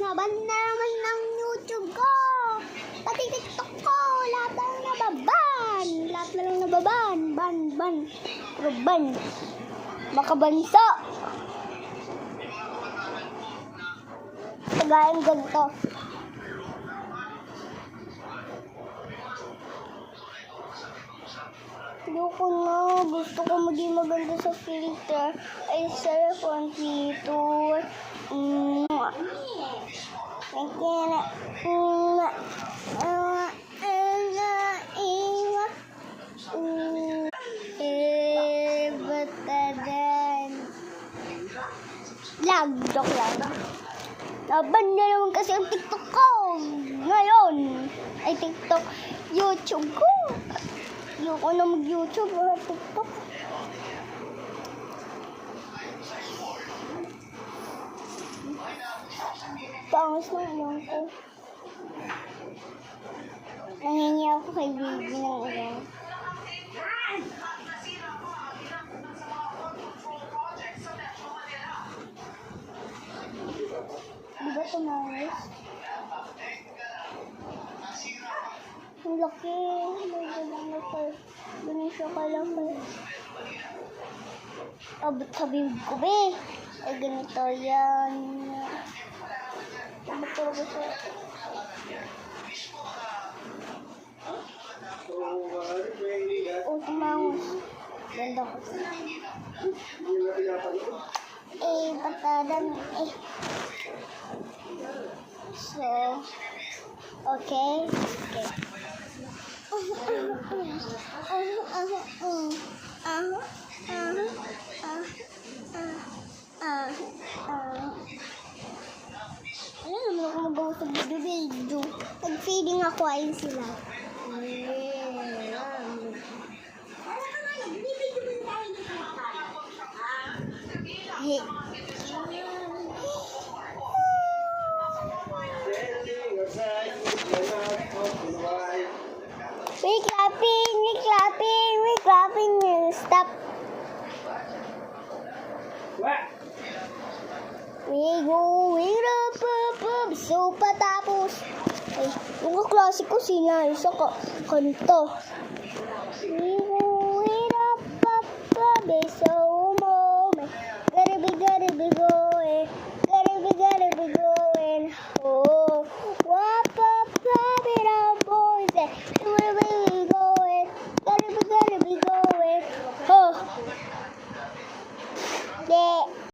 Naban na naman ng YouTube ko. Pati TikTok ko. Lahat na lang nababan. Lahat na lang nababan. Ban. Puro ban. Makabansa. Tagayin ganito. Ayoko na. Gusto ko maging maganda sa filter. Ay, cellphone filter. Lag, joke lang. Laban na naman kasi ang TikTok ko. Ngayon, ay TikTok, YouTube ko. Ayoko na mag-YouTube o TikTok. Pangos ng ulang ko. Nangingi ako kay baby ng ulang. Diba tumawis? Ang laki. Ganun siya kalaki. Abot sa bibig ko, be. Ay, ganito yan. Abot talaga siya. Tumangos. Ganda ko. Patadan. So, okay. Ano naman ako magawa sa video. Nag-feeding ako, ayun sila. Hey. We're clapping. Stop. What? We going up. So, patapos. Ay, yung kaklase ko sila. Isa ka, kanto. We going up. So,